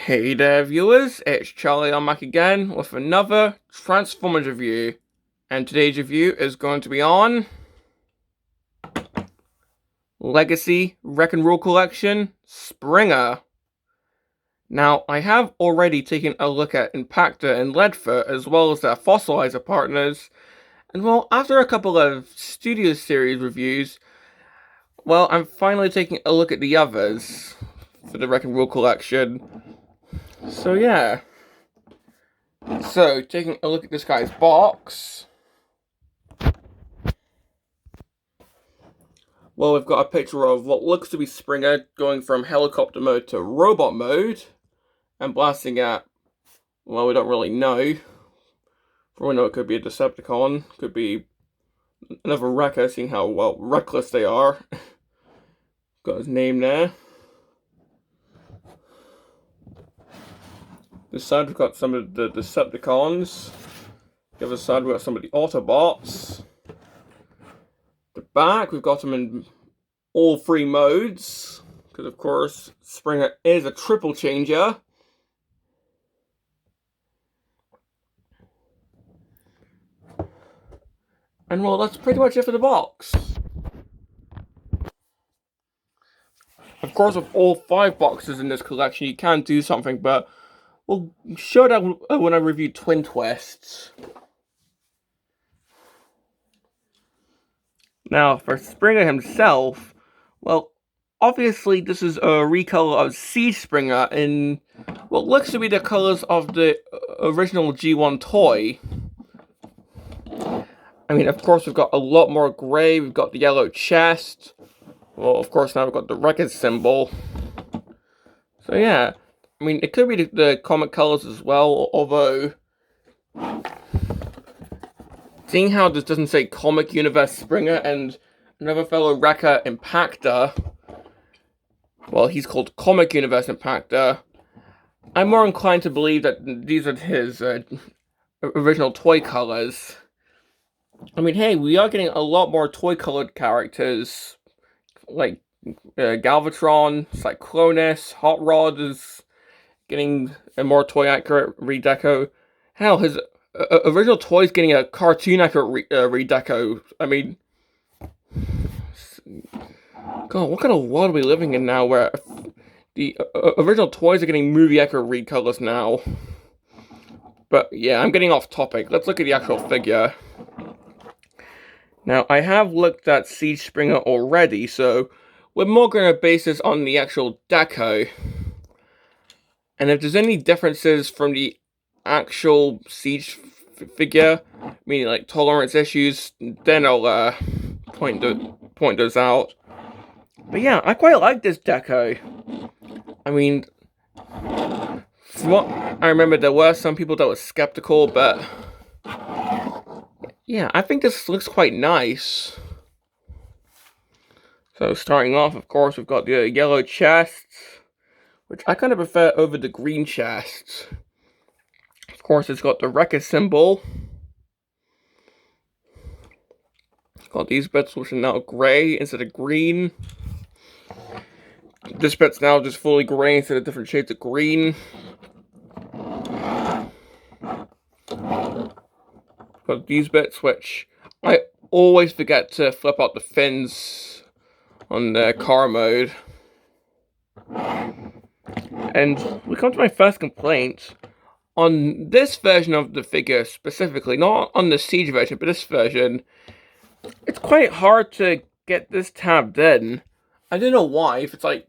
Hey there viewers, it's Charlie. I'm back again with another Transformers review, and today's review is going to be on Legacy Wreck and Roll Collection Springer. Now, I have already taken a look at Impactor and Leadfoot as well as their Fossilizer partners, and well, after a couple of Studio Series reviews, well, I'm finally taking a look at the others for the Wreck and Roll Collection. So yeah. So, taking a look at this guy's box. Well, we've got a picture of what looks to be Springer going from helicopter mode to robot mode and blasting at, well, we don't really know. For all we know, it could be a Decepticon, could be another wrecker, seeing how, well, reckless they are. Got his name there. This side we've got some of the Decepticons. The other side we've got some of the Autobots. The back we've got them in all three modes, because of course Springer is a triple changer. And well, that's pretty much it for the box. Of course, with all 5 boxes in this collection, you can do something, but we'll show that when I review Twin Twists. Now, for Springer himself, well, obviously this is a recolor of Siege Springer in what looks to be the colors of the original G1 toy. I mean, of course, we've got a lot more gray, we've got the yellow chest. Well, of course, now we've got the Wreckage symbol. So yeah, I mean, it could be the comic colors as well, although seeing how this doesn't say Comic Universe Springer and another fellow wrecker Impactor, well, he's called Comic Universe Impactor, I'm more inclined to believe that these are his original toy colors. I mean, hey, we are getting a lot more toy-colored characters, like Galvatron, Cyclonus, Hot Rod is getting a more toy-accurate redeco. Hell, his original toy's getting a cartoon-accurate redeco. I mean, God, what kind of world are we living in now where the original toys are getting movie-accurate recolors now? But yeah, I'm getting off topic. Let's look at the actual figure. Now, I have looked at Siege Springer already, so we're more going to base this on the actual deco. And if there's any differences from the actual Siege figure, meaning like tolerance issues, then I'll point those out. But yeah, I quite like this deco. I mean, from what I remember, there were some people that were skeptical, but yeah, I think this looks quite nice. So starting off, of course, we've got the yellow chests, which I kind of prefer over the green chests. Of course, it's got the Wrecker symbol. It's got these bits which are now grey instead of green. This bit's now just fully grey instead of different shades of green. Got these bits which I always forget to flip out the fins on the car mode. And we come to my first complaint. On this version of the figure specifically, not on the Siege version, but this version, it's quite hard to get this tabbed in. I don't know why, if it's like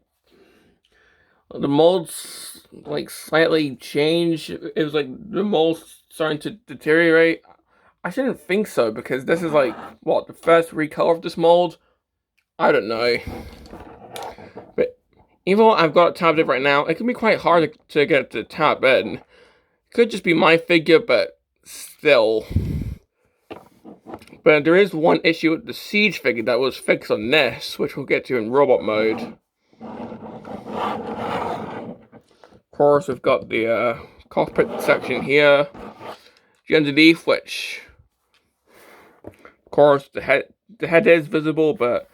the molds like slightly changed, it was like the mold's starting to deteriorate. I shouldn't think so, because this is like, what, the first recolor of this mold? I don't know. But even though I've got it tabbed in right now, it can be quite hard to get it to tab in. It could just be my figure, but still. But there is one issue with the Siege figure that was fixed on this, which we'll get to in robot mode. Of course, we've got the cockpit section here. Underneath, which, of course, the head is visible, but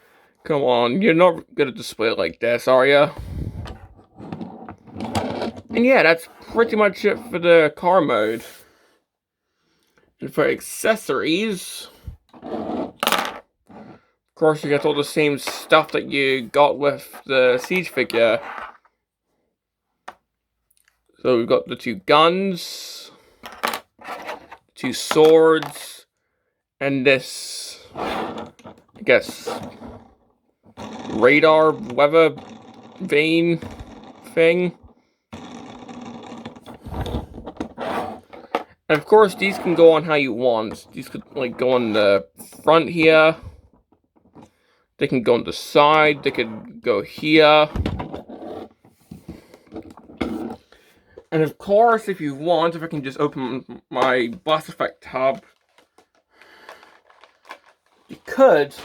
come on, you're not gonna display it like this, are you? And yeah, that's pretty much it for the car mode. And for accessories, of course you get all the same stuff that you got with the Siege figure. So we've got the 2 guns, 2 swords, and this, I guess, radar weather vane thing. And of course, these can go on how you want. These could like go on the front here. They can go on the side. They could go here. And of course, if you want, if I can just open my Blast Effect tab, you could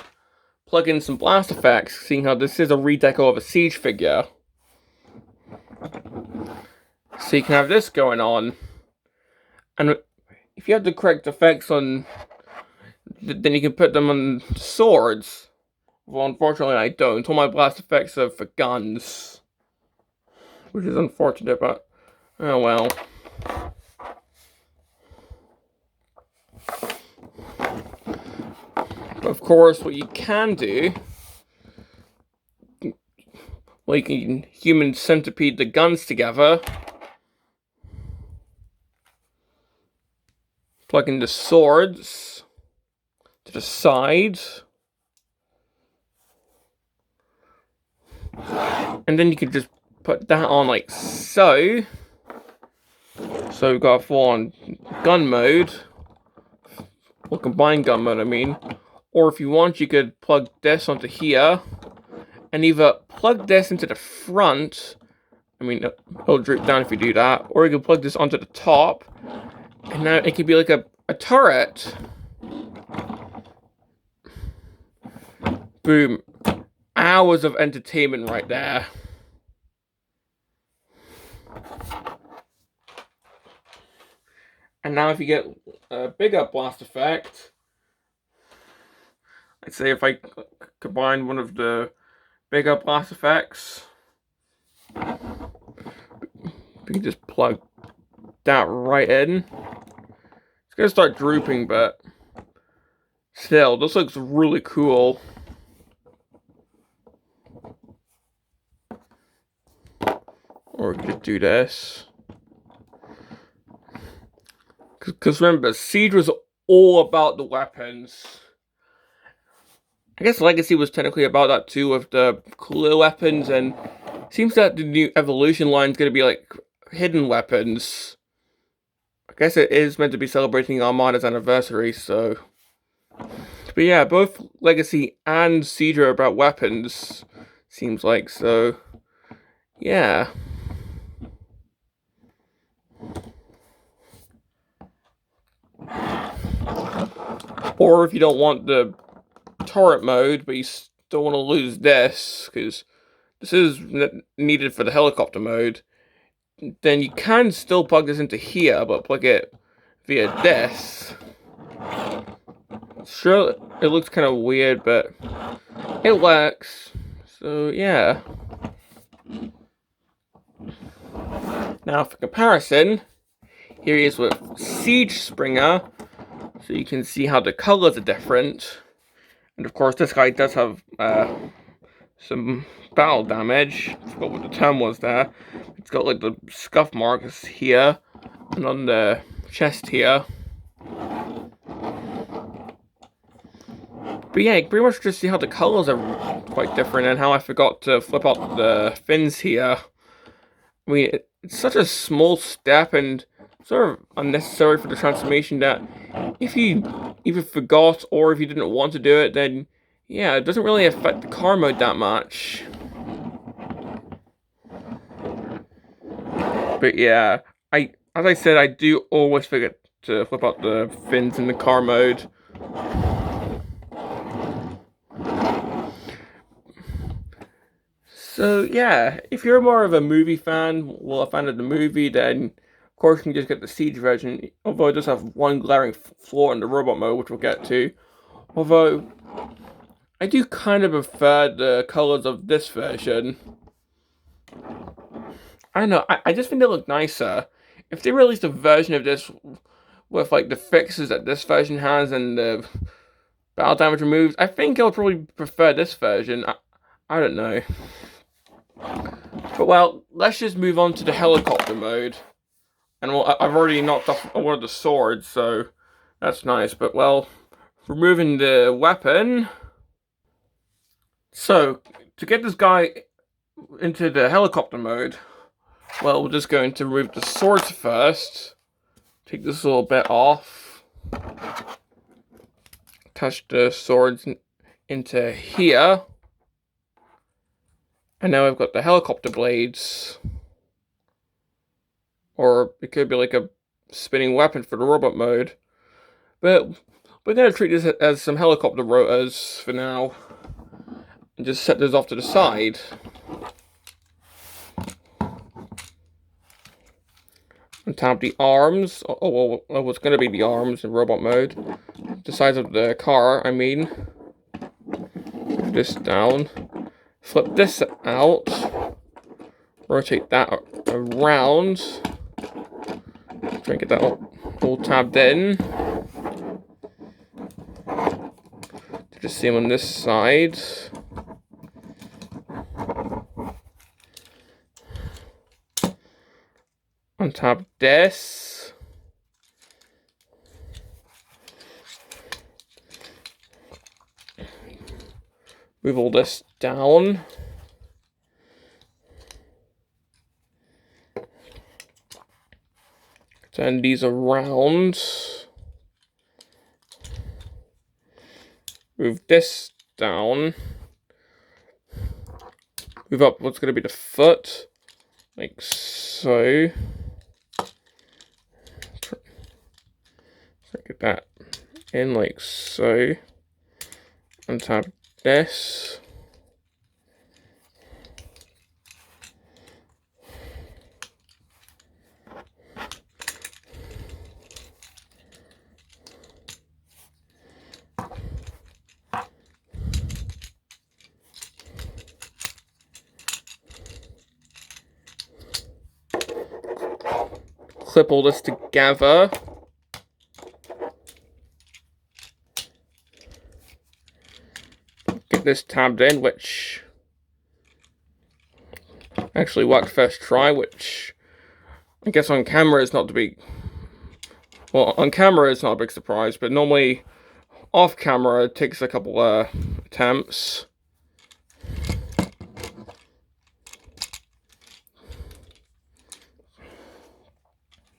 plug in some blast effects, seeing how this is a redeco of a Siege figure. So you can have this going on. And if you have the correct effects on, then you can put them on swords. Well, unfortunately I don't. All my blast effects are for guns. Which is unfortunate, but oh well. But of course, what you can do, well, you can human centipede the guns together. Plug in the swords to the side. And then you can just put that on like so. So we've got a full-on gun mode. Or combined gun mode, I mean. Or if you want, you could plug this onto here. And either plug this into the front. I mean, it'll droop down if you do that. Or you can plug this onto the top. And now it could be like a turret. Boom. Hours of entertainment right there. And now if you get a bigger blast effect, I'd say if I combine one of the bigger blast effects, we can just plug that right in. It's gonna start drooping, but still, this looks really cool. Or we could do this. Because remember, Siege was all about the weapons. I guess Legacy was technically about that too, with the cooler weapons, and it seems that the new Evolution line is going to be like hidden weapons. I guess it is meant to be celebrating Armada's anniversary, so. But yeah, both Legacy and Siege are about weapons, seems like, so. Yeah. Or if you don't want the turret mode, but you still want to lose this, because this is needed for the helicopter mode, then you can still plug this into here, but plug it via this. Sure, it looks kind of weird, but it works. So, yeah. Now, for comparison, here he is with Siege Springer. So you can see how the colors are different. And of course, this guy does have some battle damage. I forgot what the term was there. It's got like the scuff marks here and on the chest here. But yeah, you can pretty much just see how the colors are quite different and how I forgot to flip out the fins here. I mean, it's such a small step and sort of unnecessary for the transformation that if you either forgot or if you didn't want to do it, then yeah, it doesn't really affect the car mode that much. But yeah, as I said, I do always forget to flip out the fins in the car mode. So yeah, if you're more of a movie fan, well, a fan of the movie, then of course you can just get the Siege version, although it does have one glaring flaw in the robot mode, which we'll get to. Although, I do kind of prefer the colors of this version. I don't know, I just think they look nicer. If they released a version of this with like the fixes that this version has and the battle damage removed, I think I'll probably prefer this version. I don't know. But well, let's just move on to the helicopter mode. And well, I've already knocked off one of the swords, so that's nice. But well, removing the weapon. So, to get this guy into the helicopter mode, well, we're just going to remove the swords first. Take this little bit off. Attach the swords into here. And now I've got the helicopter blades. Or it could be like a spinning weapon for the robot mode. But we're going to treat this as some helicopter rotors for now. And just set those off to the side. Untap the arms. Oh, well, what's going to be the arms in robot mode. The size of the car, I mean. Put this down. Flip this out. Rotate that around. Try and get that all tabbed in. Do the same on this side. Untap this. Move all this down. Turn these around. Move this down. Move up what's going to be the foot. Like so. Get that in like so. Untap this. Clip all this together. Get this tabbed in, which actually worked first try, which I guess on camera is not the big... Well, on camera it's not a big surprise, but normally off camera it takes a couple attempts.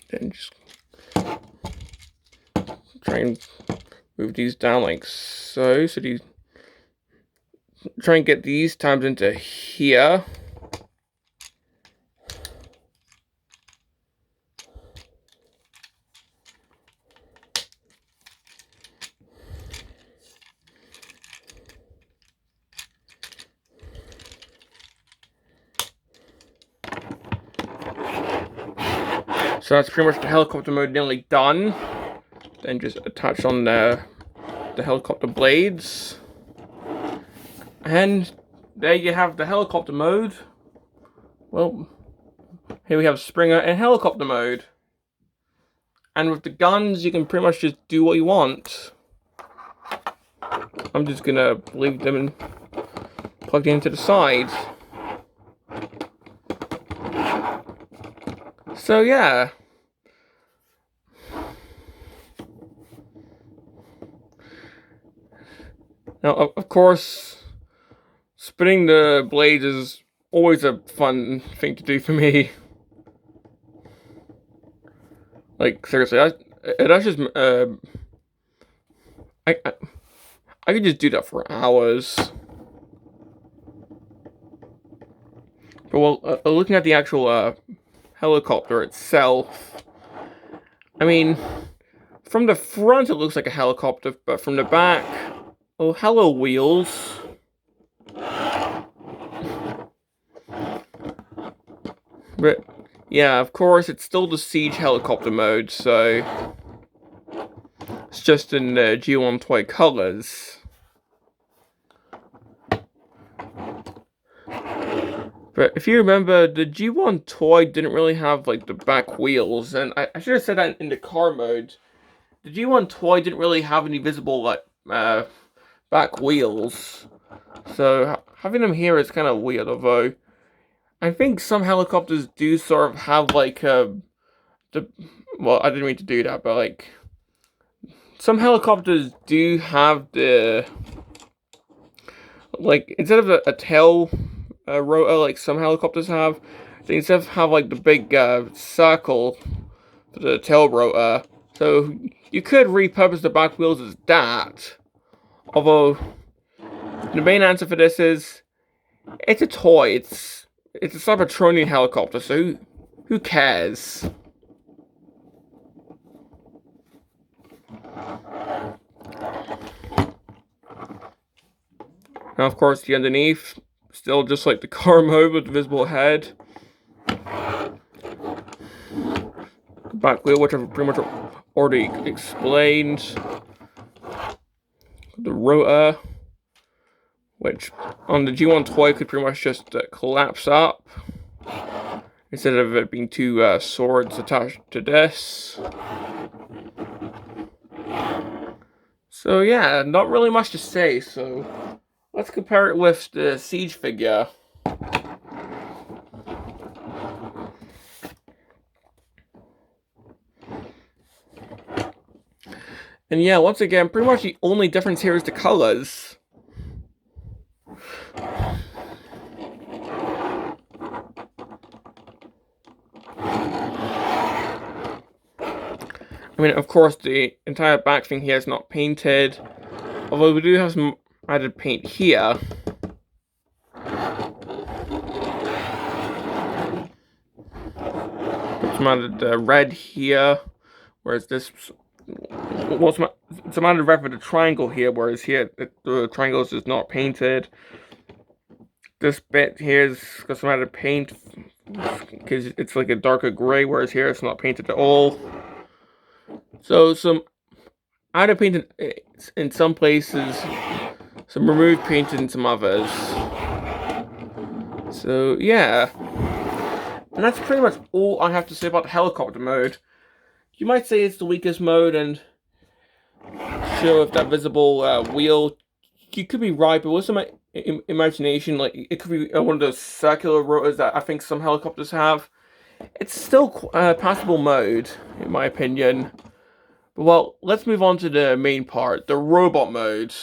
Then just try and move these down like so. So these, try and get these tabs into here. So that's pretty much the helicopter mode nearly done. Then just attach on the helicopter blades. And there you have the helicopter mode. Well, here we have Springer in helicopter mode. And with the guns, you can pretty much just do what you want. I'm just gonna leave them plugged into the side. So yeah. Now, of course, spinning the blades is always a fun thing to do for me. Like, seriously, that's just, I could just do that for hours. But well, looking at the actual, helicopter itself, I mean, from the front it looks like a helicopter, but from the back, oh, hello wheels. But yeah, of course, it's still the siege helicopter mode, so it's just in the G1 toy colors. But if you remember, the G1 toy didn't really have like the back wheels, and I should have said that in the car mode. The G1 toy didn't really have any visible like back wheels, so having them here is kind of weird. Although I think some helicopters do sort of have like well, I didn't mean to do that, but like some helicopters do have the like instead of a tail rotor like some helicopters have, they instead of have like the big circle for the tail rotor. So you could repurpose the back wheels as that. Although the main answer for this is it's a toy. It's a Cybertronian helicopter, so who cares? Now, of course, the underneath, still just like the car mode with the visible head. The back wheel, which I've pretty much already explained. The rotor, which on the G1 toy could pretty much just collapse up instead of it being two swords attached to this. So yeah, not really much to say, so let's compare it with the Siege figure. And yeah, once again, pretty much the only difference here is the colors. I mean, of course, the entire back thing here is not painted, although we do have some added paint here. Some added red here, whereas this, well, some added red for the triangle here, whereas here the triangles is not painted. This bit here has got some added paint because it's like a darker gray, whereas here it's not painted at all. So some added paint in some places, some removed paint in some others. So yeah, and that's pretty much all I have to say about the helicopter mode. You might say it's the weakest mode, and show if that visible wheel. You could be right, but with some imagination, like it could be one of those circular rotors that I think some helicopters have. It's still a passable mode, in my opinion. But well, let's move on to the main part, the robot mode.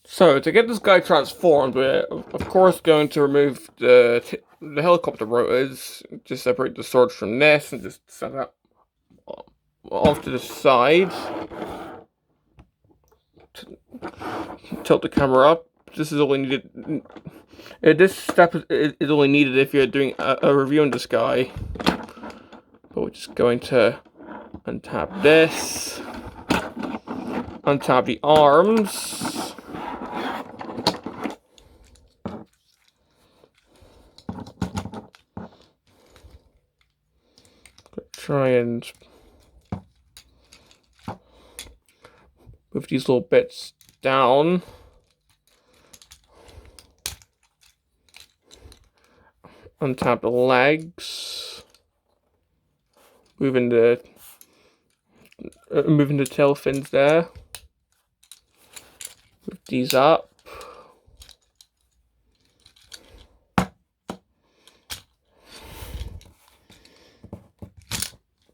So to get this guy transformed, we're of course going to remove the helicopter rotors, just separate the swords from this, and just set that off to the side. Tilt the camera up. This is only needed. This step is only needed if you're doing a review on this guy. But we're just going to untap this, untap the arms, try and move these little bits down. Untap the legs. Moving the tail fins there. Move these up.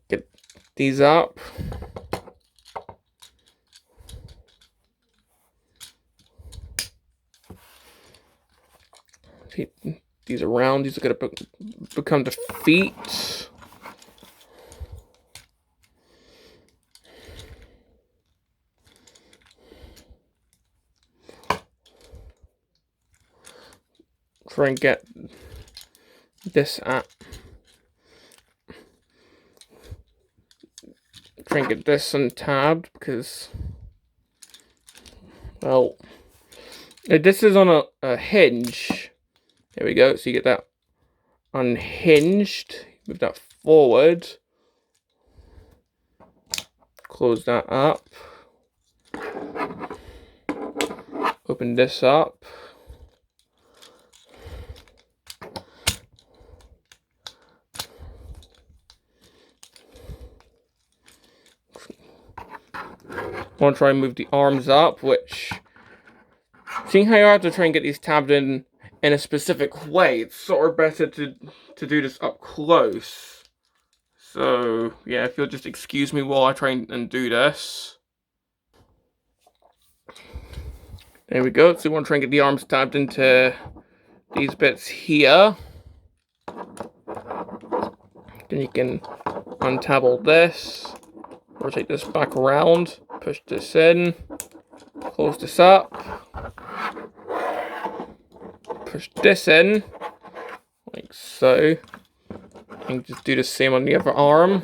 Get these up. These around. These are going to become the feet. Try and get this up. Try and get this untabbed because, well, this is on a hinge. There we go. So you get that unhinged. Move that forward. Close that up. Open this up. I want to try and move the arms up, which, seeing how you have to try and get these tabbed in a specific way, it's sort of better to do this up close. So, yeah, if you'll just excuse me while I try and do this. There we go. So you want to try and get the arms tabbed into these bits here. Then you can untab all this, rotate this back around, push this in, close this up, push this in, like so, and just do the same on the other arm.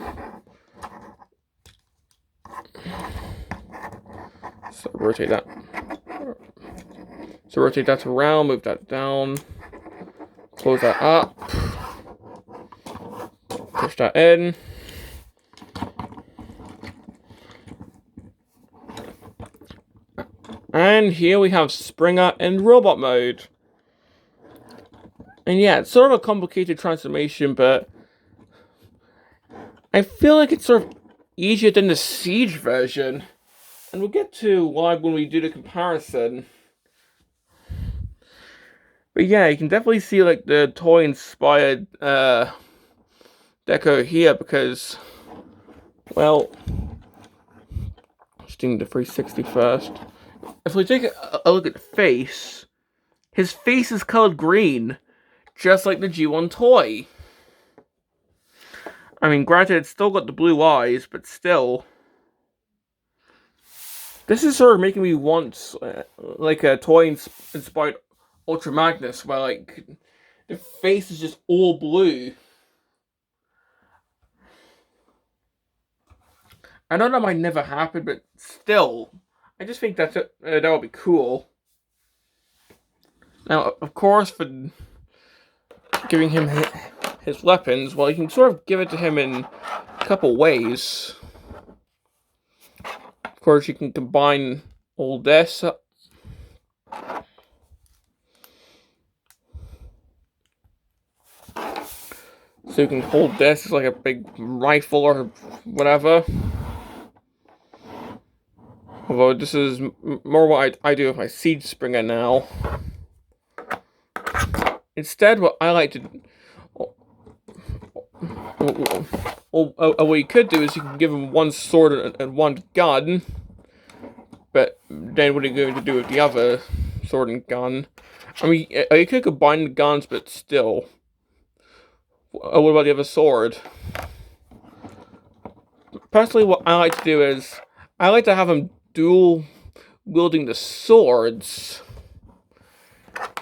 So rotate that. So rotate that around, move that down, close that up, push that in. And here we have Springer in robot mode. And yeah, it's sort of a complicated transformation, but I feel like it's sort of easier than the Siege version. And we'll get to why when we do the comparison. But yeah, you can definitely see like the toy-inspired deco here because, well, just doing the 360 first. If we take a look at the face, his face is colored green, just like the G1 toy. I mean, granted, it's still got the blue eyes, but still. This is sort of making me want, like, a toy-inspired Ultra Magnus, where, like, the face is just all blue. I know that might never happen, but still, I just think that would be cool. Now, of course, for giving him his weapons, well, you can sort of give it to him in a couple ways. Of course, you can combine all this. So you can hold this as like a big rifle or whatever. Although this is more what I do with my Siege Springer now. Instead, what I like to... what you could do is you can give him one sword and one gun. But then what are you going to do with the other sword and gun? I mean, you could combine the guns, but still. What about the other sword? Personally, what I like to do is, I like to have him dual wielding the swords.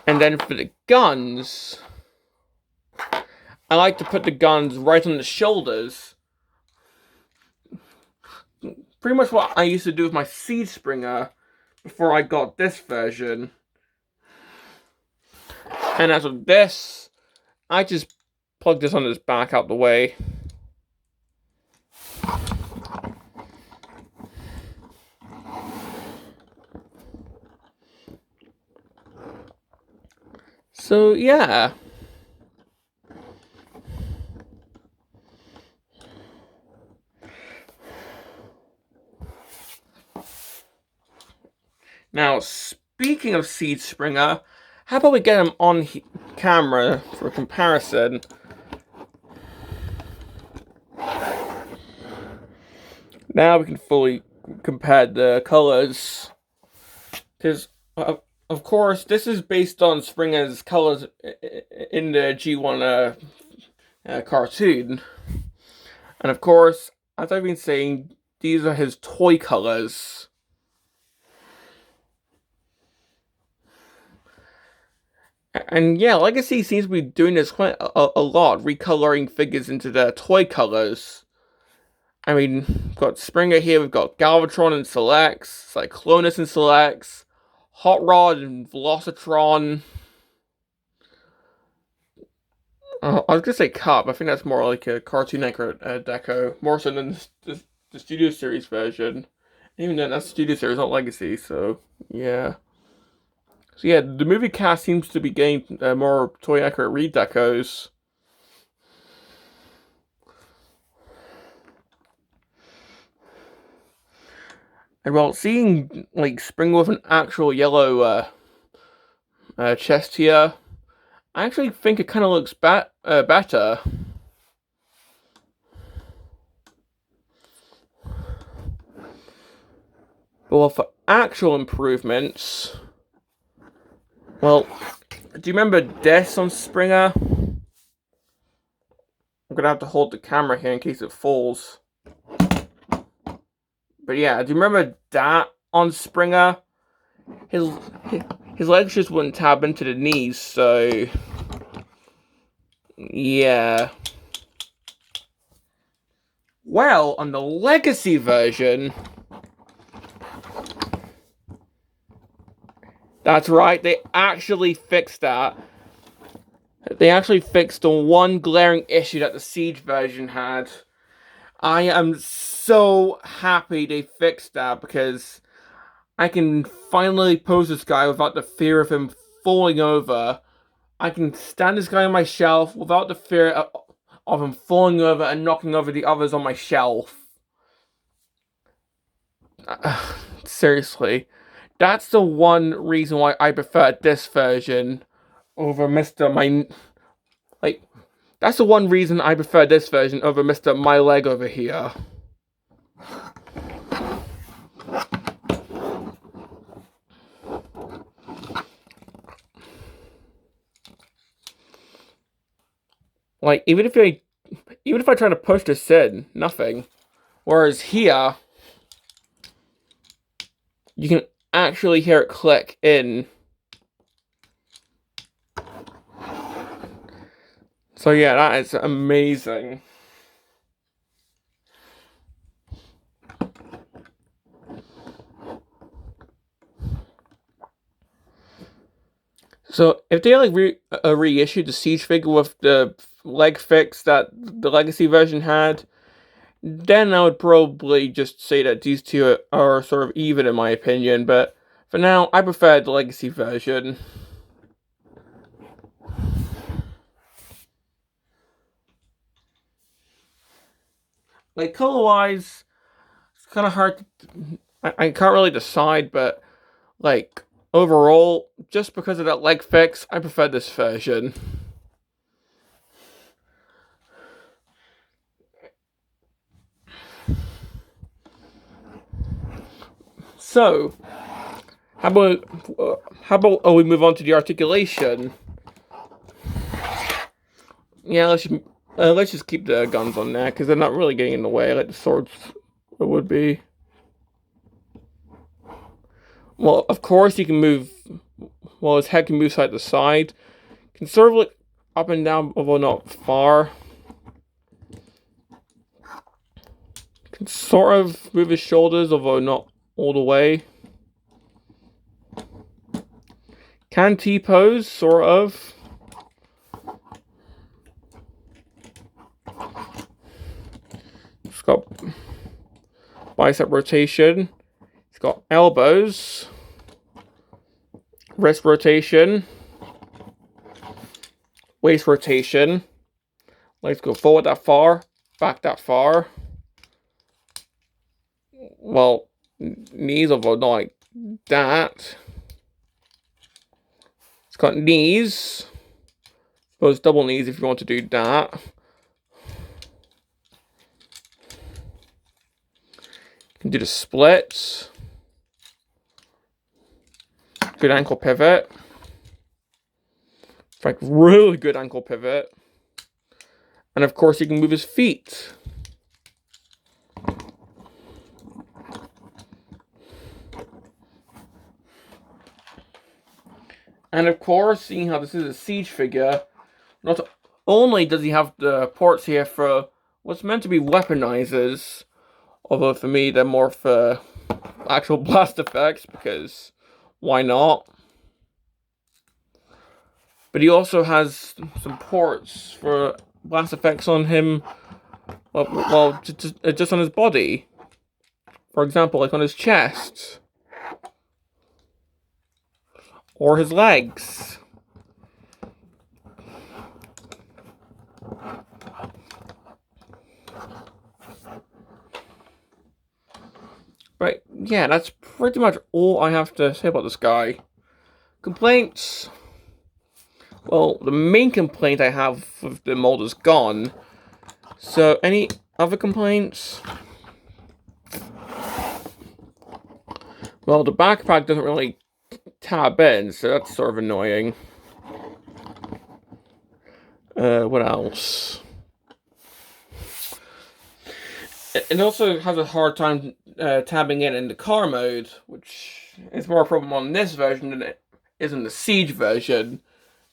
And then for the guns, I like to put the guns right on the shoulders. Pretty much what I used to do with my Siege Springer before I got this version. And as of this, I just plug this on his back out the way. So, yeah. Now, speaking of Siege Springer, how about we get him on camera for comparison? Now we can fully compare the colors. Because, of course, this is based on Springer's colors in the G1 cartoon. And of course, as I've been saying, these are his toy colors. And yeah, Legacy seems to be doing this quite a lot, recoloring figures into their toy colors. I mean, we've got Springer here, we've got Galvatron and Selects, Cyclonus and Selects, Hot Rod and Velocitron. I was gonna say Cup, I think that's more like a Cartoon Network deco, more so than the Studio Series version. Even then, that's Studio Series, not Legacy, so yeah. So yeah, the movie cast seems to be getting more toy accurate redecos. And well, seeing like Spring with an actual yellow chest here, I actually think it kind of looks better. But well, for actual improvements, well, do you remember this on Springer? I'm gonna have to hold the camera here in case it falls. But yeah, do you remember that on Springer? His legs just wouldn't tab into the knees, so yeah. Well, on the Legacy version, that's right, they actually fixed that. They actually fixed the one glaring issue that the Siege version had. I am so happy they fixed that, because I can finally pose this guy without the fear of him falling over. I can stand this guy on my shelf without the fear of him falling over and knocking over the others on my shelf. Seriously. That's the one reason why I prefer this version over Mr. That's the one reason I prefer this version over Mr. My Leg over here. Like, even if I try to push this in, nothing. Whereas here, you can actually hear it click in. So yeah, that is amazing. So if they like reissued the Siege figure with the leg fix that the Legacy version had, then I would probably just say that these two are sort of even in my opinion. But for now, I prefer the Legacy version. Like, color-wise, it's kind of hard to... I can't really decide, but, like, overall, just because of that leg fix, I prefer this version. So, how about we move on to the articulation? Yeah, let's just keep the guns on there, because they're not really getting in the way like the swords would be. Well, of course you can move. Well, his head can move side to side. Can sort of look up and down, although not far. Can sort of move his shoulders, although not all the way. Can T-pose, sort of. It's got bicep rotation. It's got elbows. Wrist rotation. Waist rotation. Legs go forward that far. Back that far. Well, knees, although not like that. It's got knees. I suppose double knees if you want to do that. You can do the splits. Good ankle pivot. Like, really good ankle pivot. And of course, you can move his feet. And of course, seeing how this is a Siege figure, not only does he have the ports here for what's meant to be weaponizers, although for me they're more for actual blast effects, because why not? But he also has some ports for blast effects on him, well just on his body. For example, like on his chest. Or his legs. Right, yeah, that's pretty much all I have to say about this guy. Complaints. Well, the main complaint I have with the mold is gone. So, any other complaints? Well, the backpack doesn't really tab in, so that's sort of annoying. What else? It also has a hard time tabbing in the car mode, which is more a problem on this version than it is in the Siege version.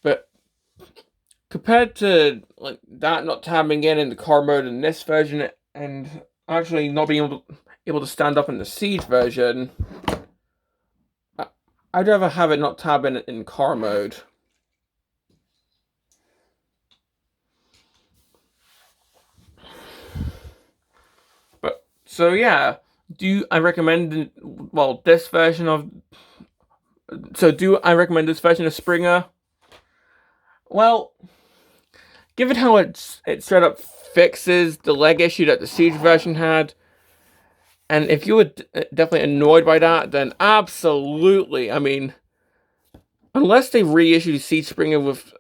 But compared to like that not tabbing in the car mode in this version, and actually not being able to stand up in the Siege version, I'd rather have it not tab in car mode. But so yeah, I recommend this version of? So do I recommend this version of Springer? Well, given how it straight up fixes the leg issue that the Siege version had, and if you were definitely annoyed by that, then absolutely. I mean, unless they reissue Siege Springer with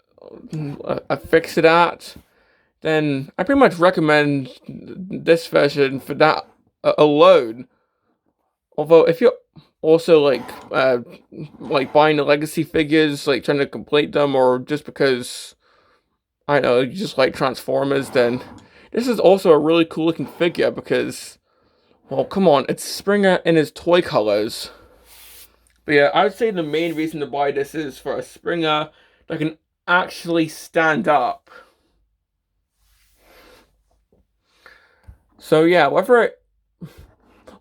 a fix to that, then I pretty much recommend this version for that alone. Although, if you're also like buying the legacy figures, like trying to complete them, or just because I know you just like Transformers, then this is also a really cool looking figure because, well, come on, it's Springer in his toy colors. But yeah, I would say the main reason to buy this is for a Springer that can actually stand up. So yeah, whether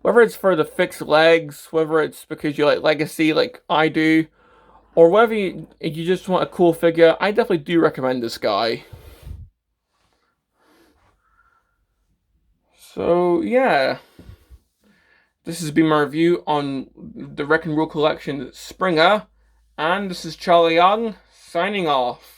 it's for the fixed legs, whether it's because you like Legacy like I do, or whether you just want a cool figure, I definitely do recommend this guy. So yeah, this has been my review on the Wreck and Rule Collection Springer, and this is Charlie Young, signing off.